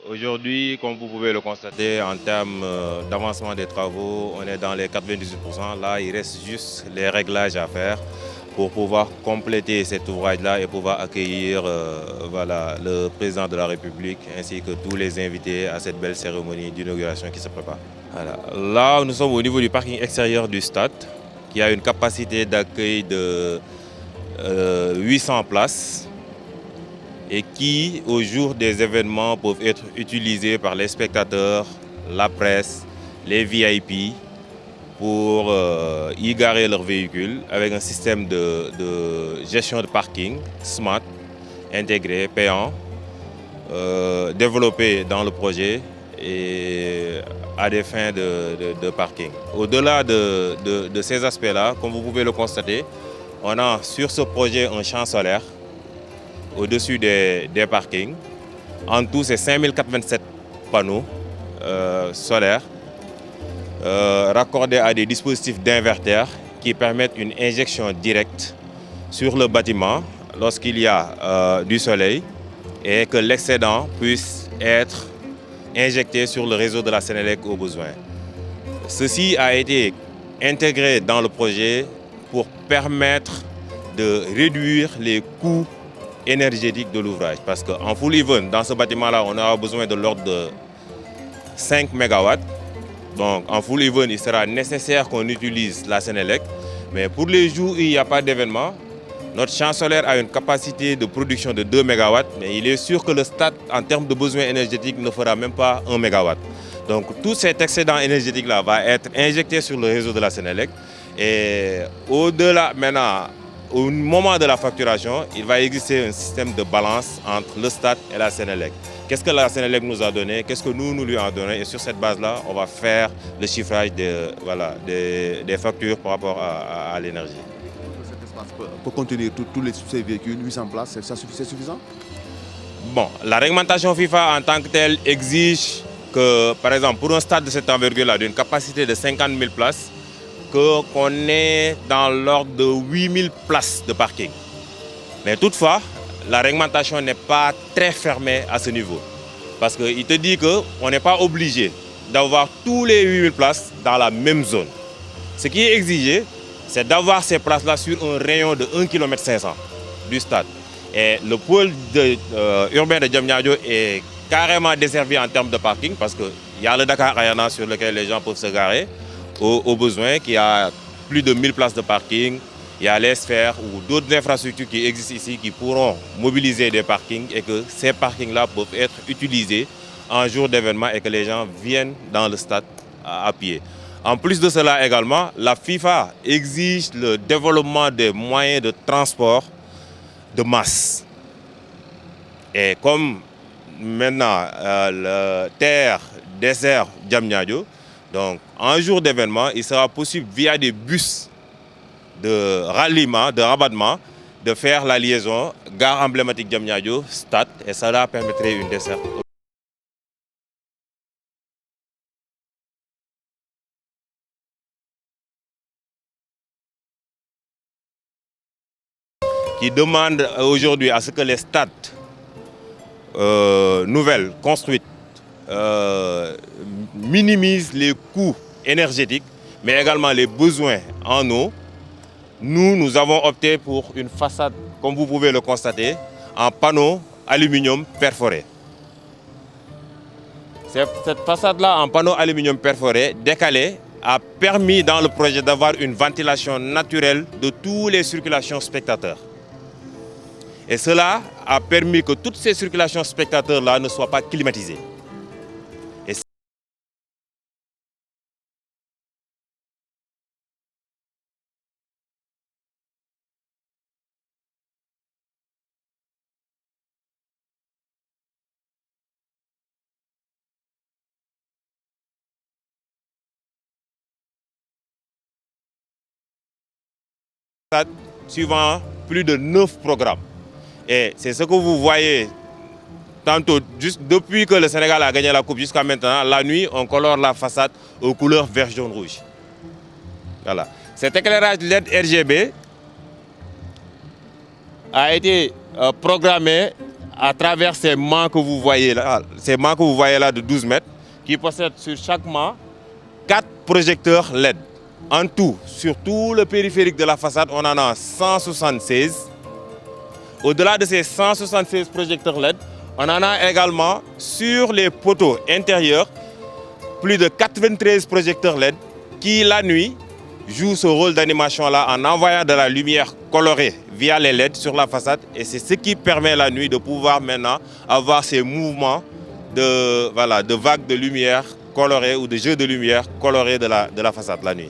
Aujourd'hui, comme vous pouvez le constater, en termes d'avancement des travaux, on est dans les 98%. Là, il reste juste les réglages à faire pour pouvoir compléter cet ouvrage-là et pouvoir accueillir voilà, le président de la République ainsi que tous les invités à cette belle cérémonie d'inauguration qui se prépare. Voilà. Là, nous sommes au niveau du parking extérieur du stade qui a une capacité d'accueil de 800 places et qui, au jour des événements, peuvent être utilisés par les spectateurs, la presse, les VIP pour y garer leurs véhicules avec un système de gestion de parking smart, intégré, payant, développé dans le projet et à des fins de parking. Au-delà de ces aspects-là, comme vous pouvez le constater, on a sur ce projet un champ solaire au-dessus des parkings. En tout, c'est 5087 panneaux solaires raccordés à des dispositifs d'inverteurs qui permettent une injection directe sur le bâtiment lorsqu'il y a du soleil et que l'excédent puisse être injecté sur le réseau de la Sénélec au besoin. Ceci a été intégré dans le projet pour permettre de réduire les coûts énergétique de l'ouvrage. Parce qu'en full even, dans ce bâtiment-là, on aura besoin de l'ordre de 5 MW. Donc en full even, il sera nécessaire qu'on utilise la Sénélec. Mais pour les jours où il n'y a pas d'événement, notre champ solaire a une capacité de production de 2 MW. Mais il est sûr que le stade, en termes de besoins énergétiques, ne fera même pas 1 MW. Donc tout cet excédent énergétique-là va être injecté sur le réseau de la Sénélec. Et au-delà, maintenant, au moment de la facturation, il va exister un système de balance entre le stade et la Sénélec. Qu'est-ce que la Sénélec nous a donné? Qu'est-ce que nous lui avons donné? Et sur cette base-là, on va faire le chiffrage voilà, des factures par rapport à l'énergie. Cet espace peut contenir tous ces véhicules, 800 places, c'est suffisant? Bon, la réglementation FIFA en tant que telle exige que, par exemple, pour un stade de cette envergure-là, d'une capacité de 50 000 places, qu'on est dans l'ordre de 8 000 places de parking. Mais toutefois, la réglementation n'est pas très fermée à ce niveau. Parce qu'il te dit qu'on n'est pas obligé d'avoir tous les 8 000 places dans la même zone. Ce qui est exigé, c'est d'avoir ces places-là sur un rayon de 1,5 km du stade. Et le pôle urbain de Diamniadio est carrément desservi en termes de parking parce qu'il y a le Dakar Ayana sur lequel les gens peuvent se garer au besoin, qui a plus de 1000 places de parking. Il y a les sphères ou d'autres infrastructures qui existent ici qui pourront mobiliser des parkings et que ces parkings-là peuvent être utilisés en jour d'événement et que les gens viennent dans le stade à pied. En plus de cela également, la FIFA exige le développement des moyens de transport de masse. Et comme maintenant le terre dessert Diamniadio, donc en jour d'événement, il sera possible via des bus de ralliement, de rabattement, de faire la liaison gare emblématique Diamniadio, stade, et cela permettrait une desserte qui demande aujourd'hui à ce que les stades nouvelles construites minimisent les coûts énergétiques, mais également les besoins en eau. Nous avons opté pour une façade, comme vous pouvez le constater, en panneaux aluminium perforé. Cette façade-là en panneaux aluminium perforé, décalée, a permis dans le projet d'avoir une ventilation naturelle de toutes les circulations spectateurs. Et cela a permis que toutes ces circulations spectateurs-là ne soient pas climatisées. Et suivant plus de 9 programmes. Et c'est ce que vous voyez tantôt, juste depuis que le Sénégal a gagné la Coupe jusqu'à maintenant, la nuit, on colore la façade aux couleurs vert, jaune, rouge. Voilà. Cet éclairage LED RGB a été programmé à travers ces mâts que vous voyez là, de 12 mètres, qui possèdent sur chaque mât 4 projecteurs LED. En tout, sur tout le périphérique de la façade, on en a 176. Au-delà de ces 176 projecteurs LED, on en a également sur les poteaux intérieurs plus de 93 projecteurs LED qui, la nuit, jouent ce rôle d'animation-là en envoyant de la lumière colorée via les LED sur la façade. Et c'est ce qui permet la nuit de pouvoir maintenant avoir ces mouvements de vagues de lumière colorées ou de jeux de lumière colorés de la façade la nuit.